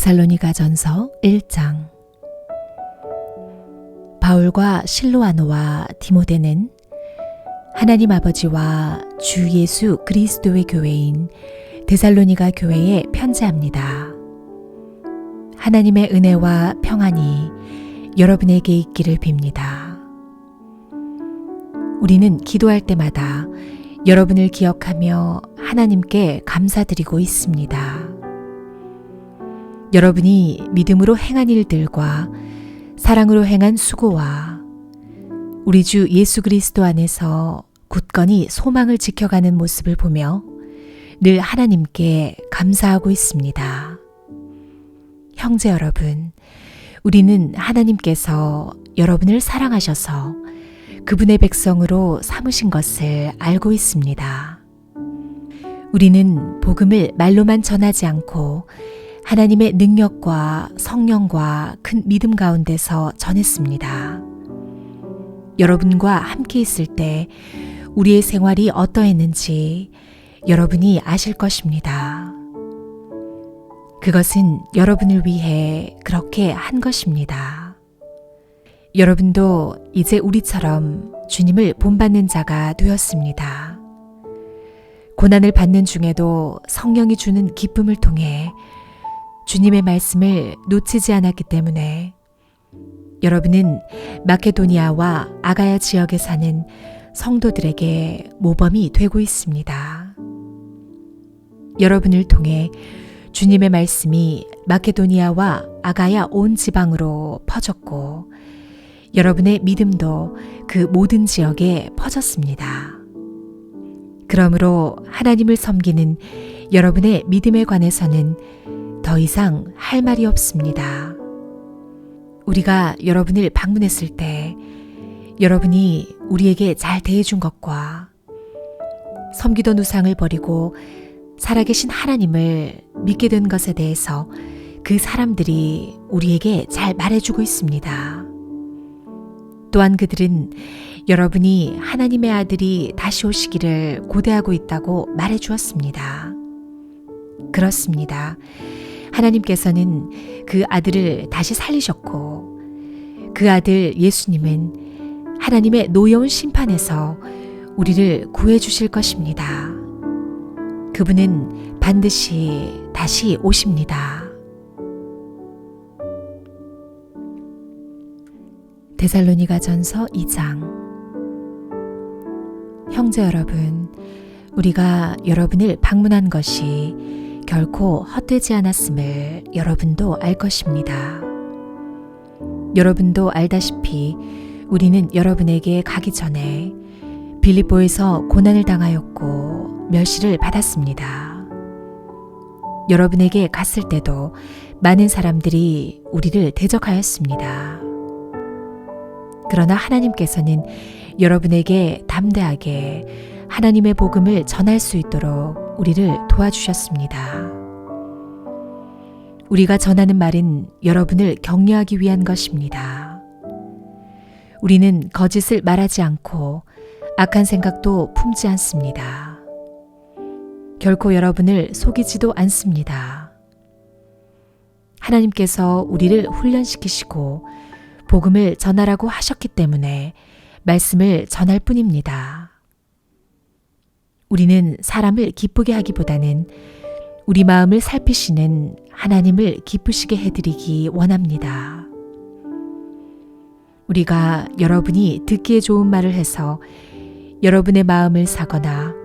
데살로니가전서 1장. 바울과 실로아노와 디모데는 하나님 아버지와 주 예수 그리스도의 교회인 데살로니가 교회에 편지합니다. 하나님의 은혜와 평안이 여러분에게 있기를 빕니다. 우리는 기도할 때마다 여러분을 기억하며 하나님께 감사드리고 있습니다. 여러분이 믿음으로 행한 일들과 사랑으로 행한 수고와 우리 주 예수 그리스도 안에서 굳건히 소망을 지켜가는 모습을 보며 늘 하나님께 감사하고 있습니다. 형제 여러분, 우리는 하나님께서 여러분을 사랑하셔서 그분의 백성으로 삼으신 것을 알고 있습니다. 우리는 복음을 말로만 전하지 않고 하나님의 능력과 성령과 큰 믿음 가운데서 전했습니다. 여러분과 함께 있을 때 우리의 생활이 어떠했는지 여러분이 아실 것입니다. 그것은 여러분을 위해 그렇게 한 것입니다. 여러분도 이제 우리처럼 주님을 본받는 자가 되었습니다. 고난을 받는 중에도 성령이 주는 기쁨을 통해 주님의 말씀을 놓치지 않았기 때문에 여러분은 마케도니아와 아가야 지역에 사는 성도들에게 모범이 되고 있습니다. 여러분을 통해 주님의 말씀이 마케도니아와 아가야 온 지방으로 퍼졌고 여러분의 믿음도 그 모든 지역에 퍼졌습니다. 그러므로 하나님을 섬기는 여러분의 믿음에 관해서는 더 이상 할 말이 없습니다. 우리가 여러분을 방문했을 때 여러분이 우리에게 잘 대해준 것과 섬기던 우상을 버리고 살아계신 하나님을 믿게 된 것에 대해서 그 사람들이 우리에게 잘 말해주고 있습니다. 또한 그들은 여러분이 하나님의 아들이 다시 오시기를 고대하고 있다고 말해주었습니다. 그렇습니다. 하나님께서는 그 아들을 다시 살리셨고 그 아들 예수님은 하나님의 노여운 심판에서 우리를 구해 주실 것입니다. 그분은 반드시 다시 오십니다. 데살로니가전서 2장. 형제 여러분, 우리가 여러분을 방문한 것이 결코 헛되지 않았음을 여러분도 알 것입니다. 여러분도 알다시피 우리는 여러분에게 가기 전에 빌립보에서 고난을 당하였고 멸시를 받았습니다. 여러분에게 갔을 때도 많은 사람들이 우리를 대적하였습니다. 그러나 하나님께서는 여러분에게 담대하게 하나님의 복음을 전할 수 있도록 우리를 도와주셨습니다. 우리가 전하는 말은 여러분을 격려하기 위한 것입니다. 우리는 거짓을 말하지 않고 악한 생각도 품지 않습니다. 결코 여러분을 속이지도 않습니다. 하나님께서 우리를 훈련시키시고 복음을 전하라고 하셨기 때문에 말씀을 전할 뿐입니다. 우리는 사람을 기쁘게 하기보다는 우리 마음을 살피시는 하나님을 기쁘시게 해드리기 원합니다. 우리가 여러분이 듣기에 좋은 말을 해서 여러분의 마음을 사거나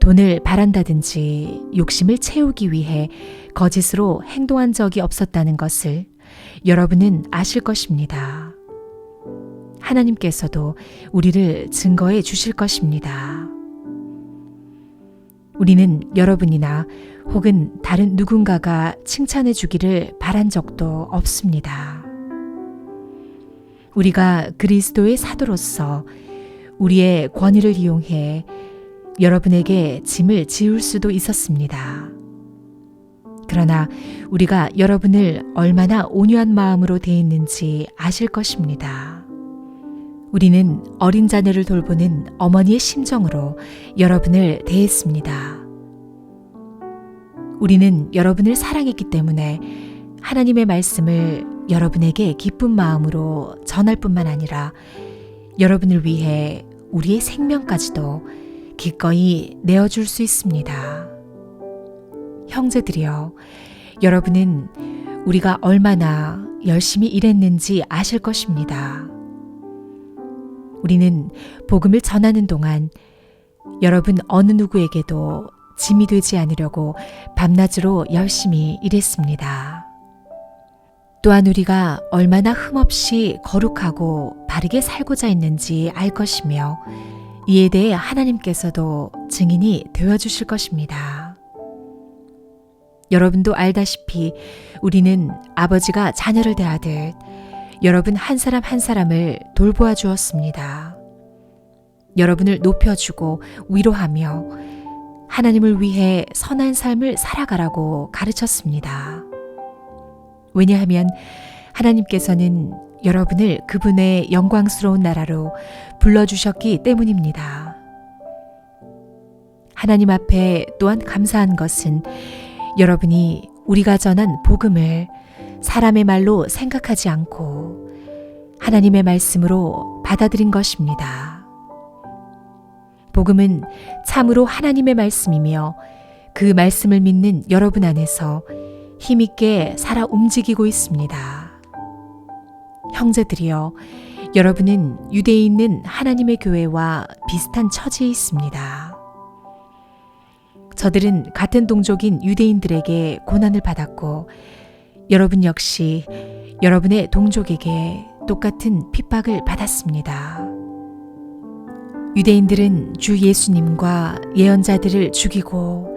돈을 바란다든지 욕심을 채우기 위해 거짓으로 행동한 적이 없었다는 것을 여러분은 아실 것입니다. 하나님께서도 우리를 증거해 주실 것입니다. 우리는 여러분이나 혹은 다른 누군가가 칭찬해 주기를 바란 적도 없습니다. 우리가 그리스도의 사도로서 우리의 권위를 이용해 여러분에게 짐을 지울 수도 있었습니다. 그러나 우리가 여러분을 얼마나 온유한 마음으로 대했는지 아실 것입니다. 우리는 어린 자녀를 돌보는 어머니의 심정으로 여러분을 대했습니다. 우리는 여러분을 사랑했기 때문에 하나님의 말씀을 여러분에게 기쁜 마음으로 전할 뿐만 아니라 여러분을 위해 우리의 생명까지도 기꺼이 내어줄 수 있습니다. 형제들이여, 여러분은 우리가 얼마나 열심히 일했는지 아실 것입니다. 우리는 복음을 전하는 동안 여러분 어느 누구에게도 짐이 되지 않으려고 밤낮으로 열심히 일했습니다. 또한 우리가 얼마나 흠없이 거룩하고 바르게 살고자 했는지 알 것이며 이에 대해 하나님께서도 증인이 되어주실 것입니다. 여러분도 알다시피 우리는 아버지가 자녀를 대하듯 여러분 한 사람 한 사람을 돌보아 주었습니다. 여러분을 높여주고 위로하며 하나님을 위해 선한 삶을 살아가라고 가르쳤습니다. 왜냐하면 하나님께서는 여러분을 그분의 영광스러운 나라로 불러주셨기 때문입니다. 하나님 앞에 또한 감사한 것은 여러분이 우리가 전한 복음을 사람의 말로 생각하지 않고 하나님의 말씀으로 받아들인 것입니다. 복음은 참으로 하나님의 말씀이며 그 말씀을 믿는 여러분 안에서 힘있게 살아 움직이고 있습니다. 형제들이여, 여러분은 유대에 있는 하나님의 교회와 비슷한 처지에 있습니다. 저들은 같은 동족인 유대인들에게 고난을 받았고 여러분 역시 여러분의 동족에게 똑같은 핍박을 받았습니다. 유대인들은 주 예수님과 예언자들을 죽이고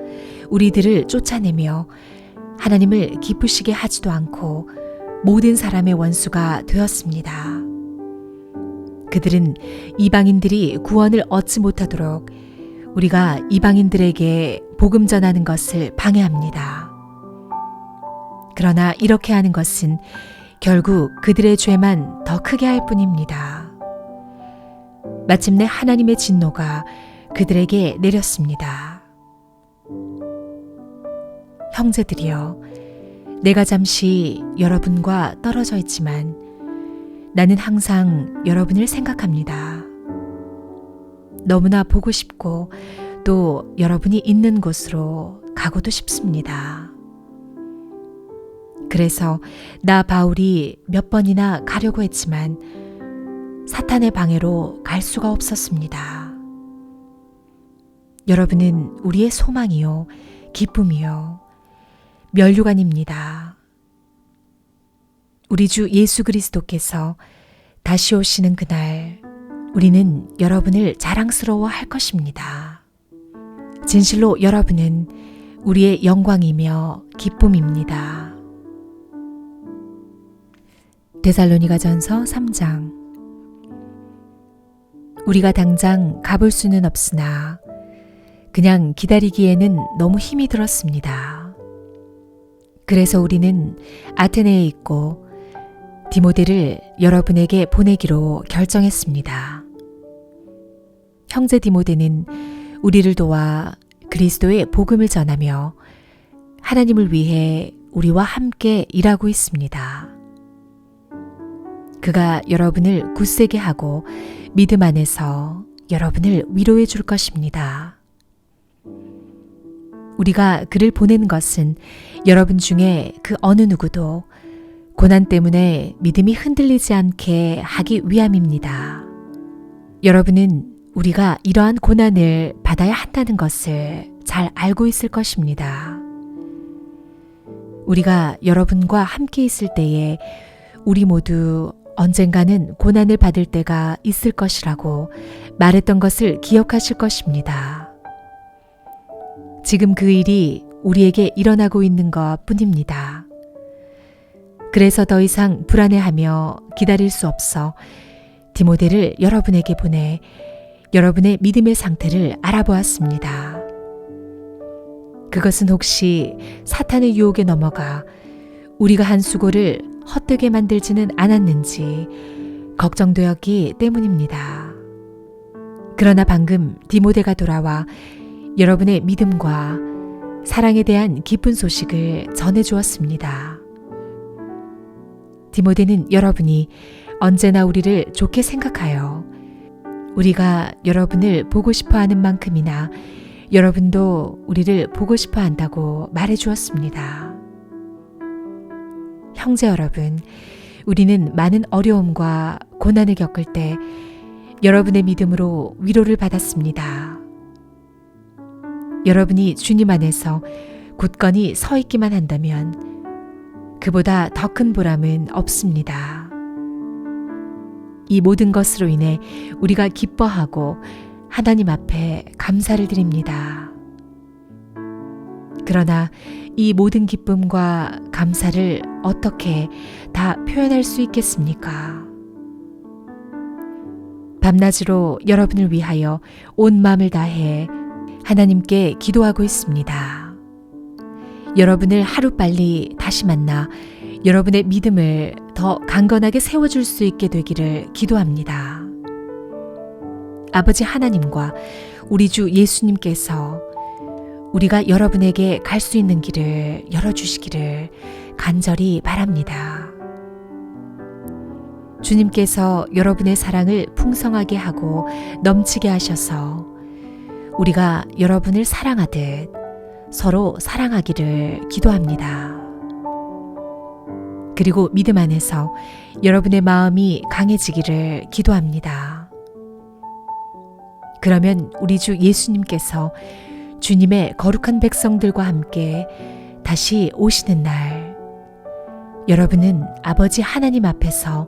우리들을 쫓아내며 하나님을 기쁘시게 하지도 않고 모든 사람의 원수가 되었습니다. 그들은 이방인들이 구원을 얻지 못하도록 우리가 이방인들에게 복음 전하는 것을 방해합니다. 그러나 이렇게 하는 것은 결국 그들의 죄만 더 크게 할 뿐입니다. 마침내 하나님의 진노가 그들에게 내렸습니다. 형제들이여, 내가 잠시 여러분과 떨어져 있지만 나는 항상 여러분을 생각합니다. 너무나 보고 싶고 또 여러분이 있는 곳으로 가고도 싶습니다. 그래서 나 바울이 몇 번이나 가려고 했지만 사탄의 방해로 갈 수가 없었습니다. 여러분은 우리의 소망이요, 기쁨이요, 면류관입니다. 우리 주 예수 그리스도께서 다시 오시는 그날 우리는 여러분을 자랑스러워 할 것입니다. 진실로 여러분은 우리의 영광이며 기쁨입니다. 데살로니가전서 3장. 우리가 당장 가볼 수는 없으나 그냥 기다리기에는 너무 힘이 들었습니다. 그래서 우리는 아테네에 있고 디모데를 여러분에게 보내기로 결정했습니다. 형제 디모데는 우리를 도와 그리스도의 복음을 전하며 하나님을 위해 우리와 함께 일하고 있습니다. 그가 여러분을 굳세게 하고 믿음 안에서 여러분을 위로해 줄 것입니다. 우리가 그를 보낸 것은 여러분 중에 그 어느 누구도 고난 때문에 믿음이 흔들리지 않게 하기 위함입니다. 여러분은 우리가 이러한 고난을 받아야 한다는 것을 잘 알고 있을 것입니다. 우리가 여러분과 함께 있을 때에 우리 모두 언젠가는 고난을 받을 때가 있을 것이라고 말했던 것을 기억하실 것입니다. 지금 그 일이 우리에게 일어나고 있는 것 뿐입니다. 그래서 더 이상 불안해하며 기다릴 수 없어 디모데를 여러분에게 보내 여러분의 믿음의 상태를 알아보았습니다. 그것은 혹시 사탄의 유혹에 넘어가 우리가 한 수고를 헛되게 만들지는 않았는지 걱정되었기 때문입니다. 그러나 방금 디모데가 돌아와 여러분의 믿음과 사랑에 대한 기쁜 소식을 전해주었습니다. 디모데는 여러분이 언제나 우리를 좋게 생각하여 우리가 여러분을 보고 싶어 하는 만큼이나 여러분도 우리를 보고 싶어 한다고 말해 주었습니다. 형제 여러분, 우리는 많은 어려움과 고난을 겪을 때 여러분의 믿음으로 위로를 받았습니다. 여러분이 주님 안에서 굳건히 서 있기만 한다면 그보다 더 큰 보람은 없습니다. 이 모든 것으로 인해 우리가 기뻐하고 하나님 앞에 감사를 드립니다. 그러나 이 모든 기쁨과 감사를 어떻게 다 표현할 수 있겠습니까? 밤낮으로 여러분을 위하여 온 마음을 다해 하나님께 기도하고 있습니다. 여러분을 하루빨리 다시 만나 여러분의 믿음을 더 강건하게 세워줄 수 있게 되기를 기도합니다. 아버지 하나님과 우리 주 예수님께서 우리가 여러분에게 갈 수 있는 길을 열어주시기를 간절히 바랍니다. 주님께서 여러분의 사랑을 풍성하게 하고 넘치게 하셔서 우리가 여러분을 사랑하듯 서로 사랑하기를 기도합니다. 그리고 믿음 안에서 여러분의 마음이 강해지기를 기도합니다. 그러면 우리 주 예수님께서 주님의 거룩한 백성들과 함께 다시 오시는 날, 여러분은 아버지 하나님 앞에서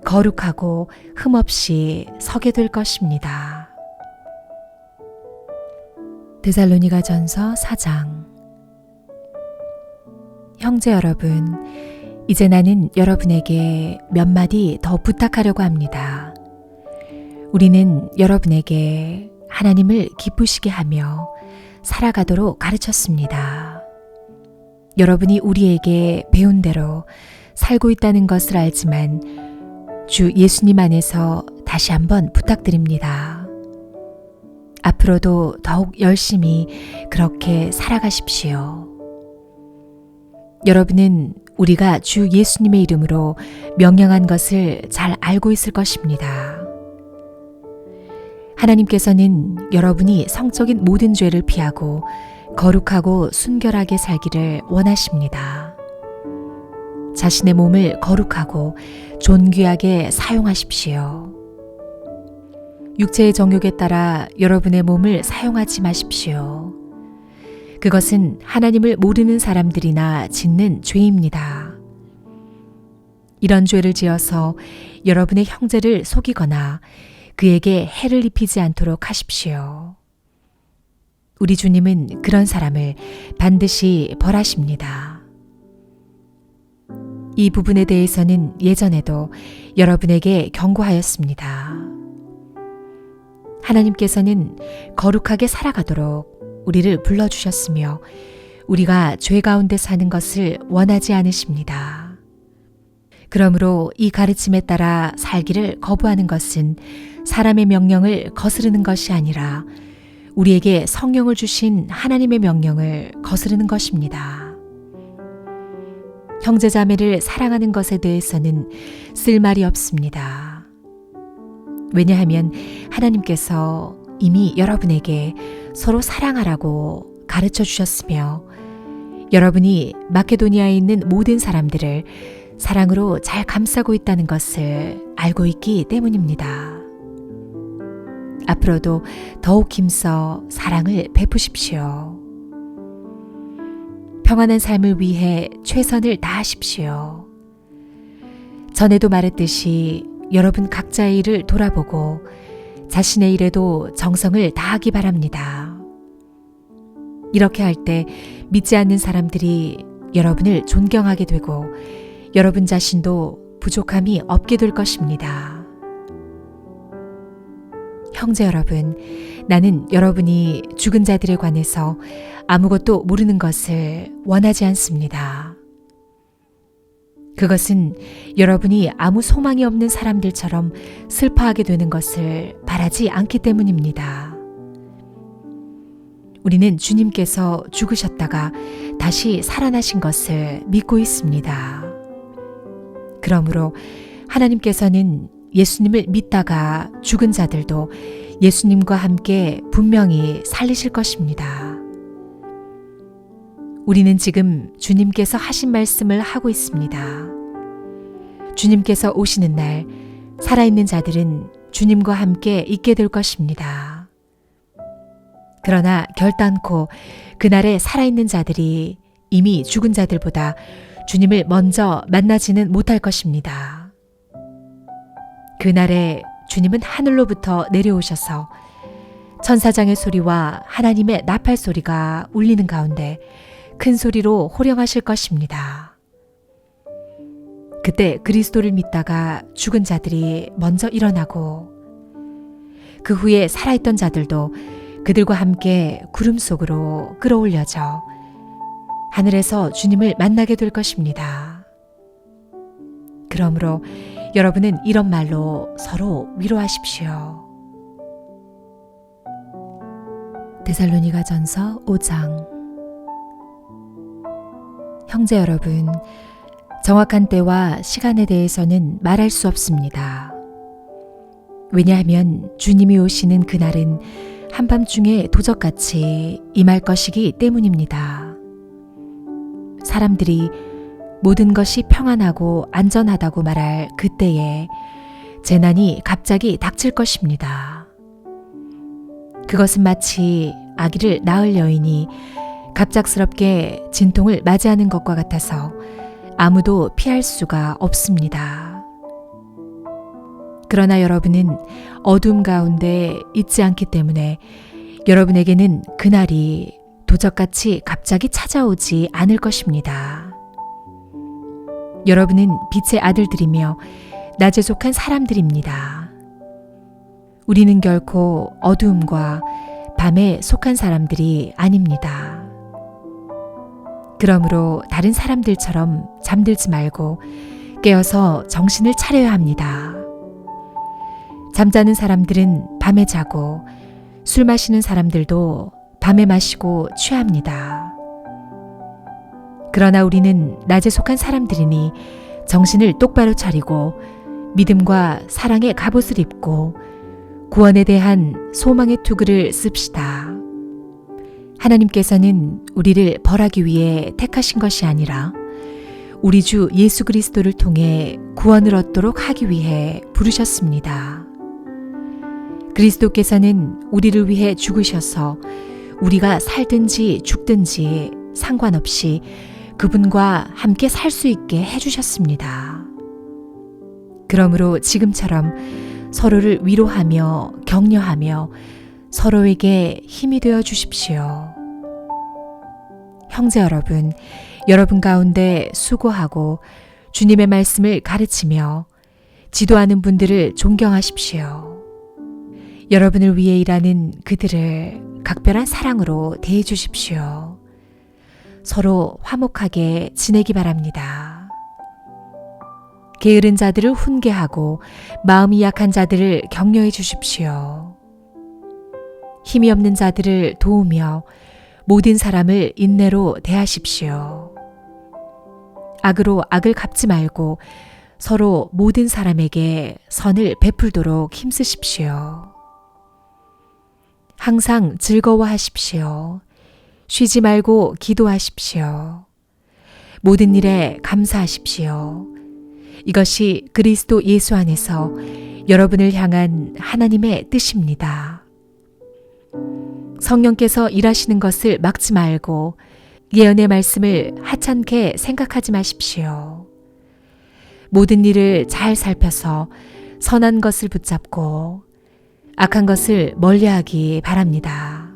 거룩하고 흠없이 서게 될 것입니다. 데살로니가전서 4장. 형제 여러분, 이제 나는 여러분에게 몇 마디 더 부탁하려고 합니다. 우리는 여러분에게 하나님을 기쁘시게 하며 살아가도록 가르쳤습니다. 여러분이 우리에게 배운 대로 살고 있다는 것을 알지만 주 예수님 안에서 다시 한번 부탁드립니다. 앞으로도 더욱 열심히 그렇게 살아가십시오. 여러분은 우리가 주 예수님의 이름으로 명령한 것을 잘 알고 있을 것입니다. 하나님께서는 여러분이 성적인 모든 죄를 피하고 거룩하고 순결하게 살기를 원하십니다. 자신의 몸을 거룩하고 존귀하게 사용하십시오. 육체의 정욕에 따라 여러분의 몸을 사용하지 마십시오. 그것은 하나님을 모르는 사람들이나 짓는 죄입니다. 이런 죄를 지어서 여러분의 형제를 속이거나 그에게 해를 입히지 않도록 하십시오. 우리 주님은 그런 사람을 반드시 벌하십니다. 이 부분에 대해서는 예전에도 여러분에게 경고하였습니다. 하나님께서는 거룩하게 살아가도록 우리를 불러주셨으며 우리가 죄 가운데 사는 것을 원하지 않으십니다. 그러므로 이 가르침에 따라 살기를 거부하는 것은 사람의 명령을 거스르는 것이 아니라 우리에게 성령을 주신 하나님의 명령을 거스르는 것입니다. 형제자매를 사랑하는 것에 대해서는 쓸 말이 없습니다. 왜냐하면 하나님께서 이미 여러분에게 서로 사랑하라고 가르쳐 주셨으며 여러분이 마케도니아에 있는 모든 사람들을 사랑으로 잘 감싸고 있다는 것을 알고 있기 때문입니다. 앞으로도 더욱 힘써 사랑을 베푸십시오. 평안한 삶을 위해 최선을 다하십시오. 전에도 말했듯이 여러분 각자의 일을 돌아보고 자신의 일에도 정성을 다하기 바랍니다. 이렇게 할 때 믿지 않는 사람들이 여러분을 존경하게 되고 여러분 자신도 부족함이 없게 될 것입니다. 형제 여러분, 나는 여러분이 죽은 자들에 관해서 아무것도 모르는 것을 원하지 않습니다. 그것은 여러분이 아무 소망이 없는 사람들처럼 슬퍼하게 되는 것을 바라지 않기 때문입니다. 우리는 주님께서 죽으셨다가 다시 살아나신 것을 믿고 있습니다. 그러므로 하나님께서는 예수님을 믿다가 죽은 자들도 예수님과 함께 분명히 살리실 것입니다. 우리는 지금 주님께서 하신 말씀을 하고 있습니다. 주님께서 오시는 날 살아있는 자들은 주님과 함께 있게 될 것입니다. 그러나 결단코 그날에 살아있는 자들이 이미 죽은 자들보다 주님을 먼저 만나지는 못할 것입니다. 그날에 주님은 하늘로부터 내려오셔서 천사장의 소리와 하나님의 나팔 소리가 울리는 가운데 큰 소리로 호령하실 것입니다. 그때 그리스도를 믿다가 죽은 자들이 먼저 일어나고 그 후에 살아있던 자들도 그들과 함께 구름 속으로 끌어올려져 하늘에서 주님을 만나게 될 것입니다. 그러므로 여러분은 이런 말로 서로 위로하십시오. 데살로니가전서 5장. 형제 여러분, 정확한 때와 시간에 대해서는 말할 수 없습니다. 왜냐하면 주님이 오시는 그날은 한밤중에 도적같이 임할 것이기 때문입니다. 사람들이 모든 것이 평안하고 안전하다고 말할 그때에 재난이 갑자기 닥칠 것입니다. 그것은 마치 아기를 낳을 여인이 갑작스럽게 진통을 맞이하는 것과 같아서 아무도 피할 수가 없습니다. 그러나 여러분은 어둠 가운데 있지 않기 때문에 여러분에게는 그날이 도적같이 갑자기 찾아오지 않을 것입니다. 여러분은 빛의 아들들이며 낮에 속한 사람들입니다. 우리는 결코 어두움과 밤에 속한 사람들이 아닙니다. 그러므로 다른 사람들처럼 잠들지 말고 깨어서 정신을 차려야 합니다. 잠자는 사람들은 밤에 자고 술 마시는 사람들도 밤에 마시고 취합니다. 그러나 우리는 낮에 속한 사람들이니 정신을 똑바로 차리고 믿음과 사랑의 갑옷을 입고 구원에 대한 소망의 투구를 씁시다. 하나님께서는 우리를 벌하기 위해 택하신 것이 아니라 우리 주 예수 그리스도를 통해 구원을 얻도록 하기 위해 부르셨습니다. 그리스도께서는 우리를 위해 죽으셔서 우리가 살든지 죽든지 상관없이 그분과 함께 살 수 있게 해주셨습니다. 그러므로 지금처럼 서로를 위로하며 격려하며 서로에게 힘이 되어 주십시오. 형제 여러분, 여러분 가운데 수고하고 주님의 말씀을 가르치며 지도하는 분들을 존경하십시오. 여러분을 위해 일하는 그들을 각별한 사랑으로 대해 주십시오. 서로 화목하게 지내기 바랍니다. 게으른 자들을 훈계하고 마음이 약한 자들을 격려해 주십시오. 힘이 없는 자들을 도우며 모든 사람을 인내로 대하십시오. 악으로 악을 갚지 말고 서로 모든 사람에게 선을 베풀도록 힘쓰십시오. 항상 즐거워하십시오. 쉬지 말고 기도하십시오. 모든 일에 감사하십시오. 이것이 그리스도 예수 안에서 여러분을 향한 하나님의 뜻입니다. 성령께서 일하시는 것을 막지 말고 예언의 말씀을 하찮게 생각하지 마십시오. 모든 일을 잘 살펴서 선한 것을 붙잡고 악한 것을 멀리하기 바랍니다.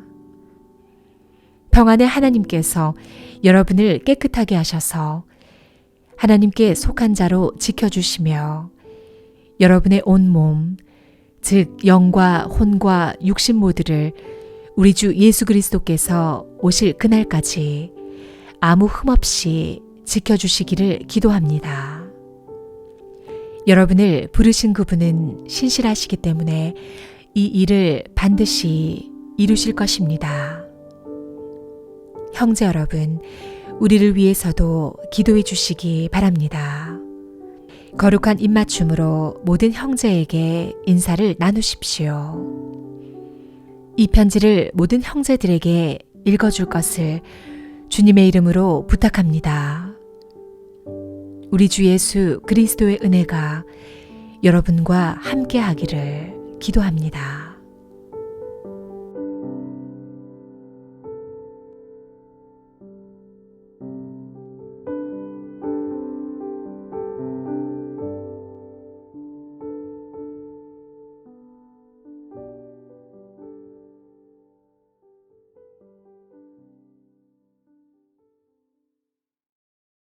평안의 하나님께서 여러분을 깨끗하게 하셔서 하나님께 속한 자로 지켜주시며 여러분의 온몸, 즉 영과 혼과 육신 모두를 우리 주 예수 그리스도께서 오실 그날까지 아무 흠 없이 지켜주시기를 기도합니다. 여러분을 부르신 그분은 신실하시기 때문에 이 일을 반드시 이루실 것입니다. 형제 여러분, 우리를 위해서도 기도해 주시기 바랍니다. 거룩한 입맞춤으로 모든 형제에게 인사를 나누십시오. 이 편지를 모든 형제들에게 읽어줄 것을 주님의 이름으로 부탁합니다. 우리 주 예수 그리스도의 은혜가 여러분과 함께 하기를 기도합니다.